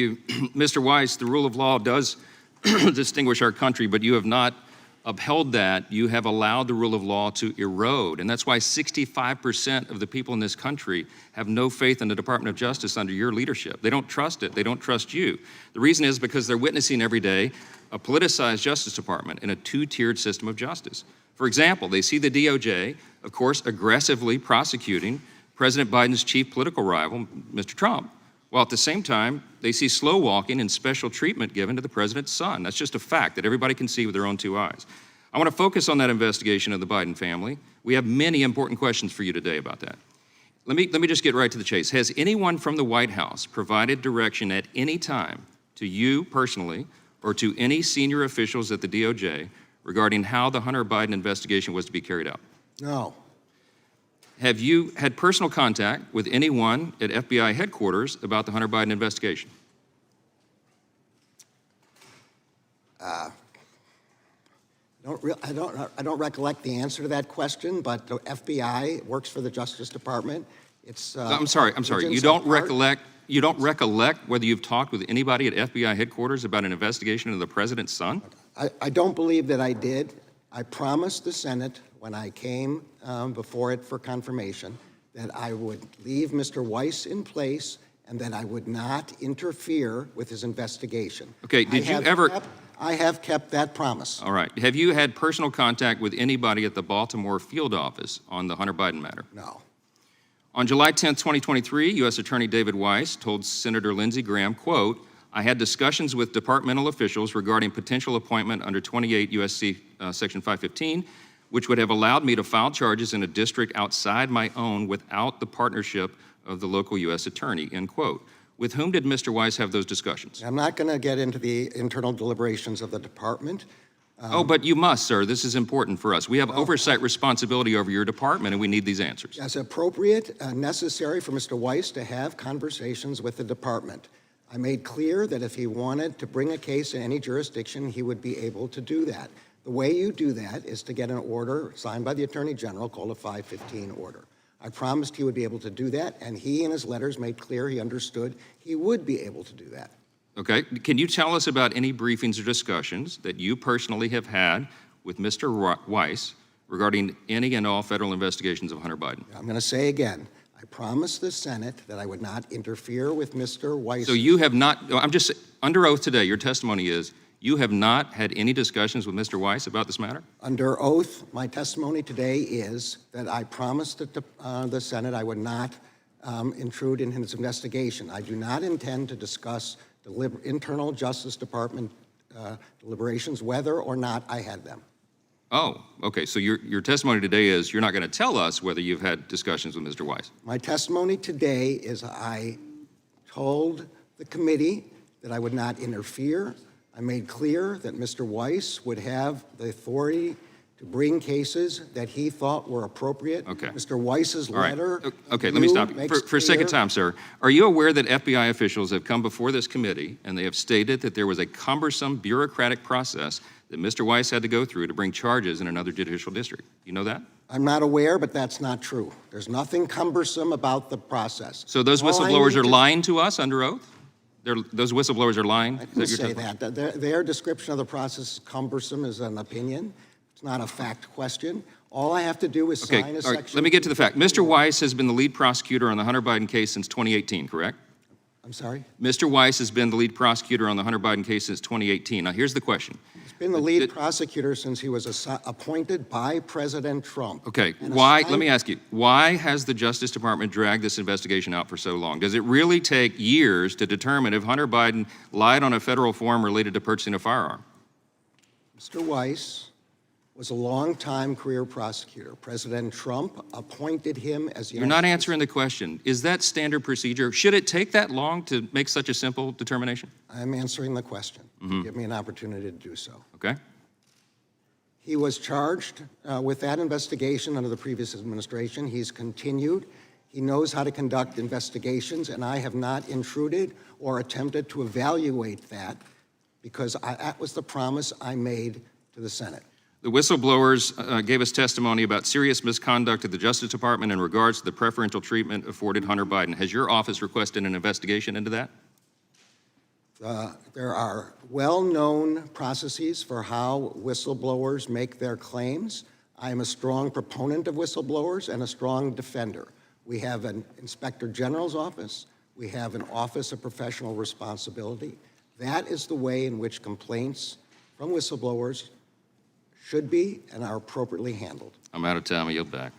Mr. Weiss, the rule of law does distinguish our country, but you have not upheld that. You have allowed the rule of law to erode, and that's why 65% of the people in this country have no faith in the Department of Justice under your leadership. They don't trust it. They don't trust you. The reason is because they're witnessing every day a politicized Justice Department in a two-tiered system of justice. For example, they see the DOJ, of course, aggressively prosecuting President Biden's chief political rival, Mr. Trump, while at the same time, they see slow walking and special treatment given to the president's son. That's just a fact that everybody can see with their own two eyes. I want to focus on that investigation of the Biden family. We have many important questions for you today about that. Let me just get right to the chase. Has anyone from the White House provided direction at any time to you personally or to any senior officials at the DOJ regarding how the Hunter Biden investigation was to be carried out? No. Have you had personal contact with anyone at FBI headquarters about the Hunter Biden investigation? I don't recollect the answer to that question, but the FBI works for the Justice Department. It's I'm sorry. You don't recollect whether you've talked with anybody at FBI headquarters about an investigation of the president's son? I don't believe that I did. I promised the Senate when I came before it for confirmation that I would leave Mr. Weiss in place and that I would not interfere with his investigation. Okay, I have kept that promise. All right. Have you had personal contact with anybody at the Baltimore field office on the Hunter Biden matter? No. On July 10th, 2023, U.S. Attorney David Weiss told Senator Lindsey Graham, quote, "I had discussions with departmental officials regarding potential appointment under 28 U.S.C. Section 515, which would have allowed me to file charges in a district outside my own without the partnership of the local U.S. attorney," end quote. With whom did Mr. Weiss have those discussions? I'm not going to get into the internal deliberations of the department. Oh, but you must, sir. This is important for us. We have oversight responsibility over your department, and we need these answers. As appropriate, necessary for Mr. Weiss to have conversations with the department. I made clear that if he wanted to bring a case in any jurisdiction, he would be able to do that. The way you do that is to get an order signed by the Attorney General called a 515 order. I promised he would be able to do that, and he in his letters made clear he understood he would be able to do that. Okay. Can you tell us about any briefings or discussions that you personally have had with Mr. Weiss regarding any and all federal investigations of Hunter Biden? I'm going to say again, I promised the Senate that I would not interfere with Mr. Weiss. So you have not, I'm just, under oath today, your testimony is you have not had any discussions with Mr. Weiss about this matter? Under oath, my testimony today is that I promised the Senate I would not intrude in his investigation. I do not intend to discuss internal Justice Department deliberations, whether or not I had them. Oh, okay. So your testimony today is you're not going to tell us whether you've had discussions with Mr. Weiss. My testimony today is I told the committee that I would not interfere. I made clear that Mr. Weiss would have the authority to bring cases that he thought were appropriate. Okay. Mr. Weiss's letter. Okay, let me stop you. For a second time, sir. Are you aware that FBI officials have come before this committee and they have stated that there was a cumbersome bureaucratic process that Mr. Weiss had to go through to bring charges in another judicial district? You know that? I'm not aware, but that's not true. There's nothing cumbersome about the process. So those whistleblowers are lying to us under oath? Those whistleblowers are lying? I didn't say that. Their description of the process is cumbersome is an opinion. It's not a fact question. All I have to do is sign a section. Let me get to the fact. Mr. Weiss has been the lead prosecutor on the Hunter Biden case since 2018, correct? I'm sorry? Mr. Weiss has been the lead prosecutor on the Hunter Biden case since 2018. Now, here's the question. He's been the lead prosecutor since he was appointed by President Trump. Okay, let me ask you, why has the Justice Department dragged this investigation out for so long? Does it really take years to determine if Hunter Biden lied on a federal form related to purchasing a firearm? Mr. Weiss was a long-time career prosecutor. President Trump appointed him as the— You're not answering the question. Is that standard procedure? Should it take that long to make such a simple determination? I'm answering the question. Give me an opportunity to do so. Okay. He was charged with that investigation under the previous administration. He's continued. He knows how to conduct investigations, and I have not intruded or attempted to evaluate that because that was the promise I made to the Senate. The whistleblowers gave us testimony about serious misconduct at the Justice Department in regards to the preferential treatment afforded Hunter Biden. Has your office requested an investigation into that? There are well-known processes for how whistleblowers make their claims. I am a strong proponent of whistleblowers and a strong defender. We have an Inspector General's office. We have an Office of Professional Responsibility. That is the way in which complaints from whistleblowers should be and are appropriately handled. I'm out of time. I yield back.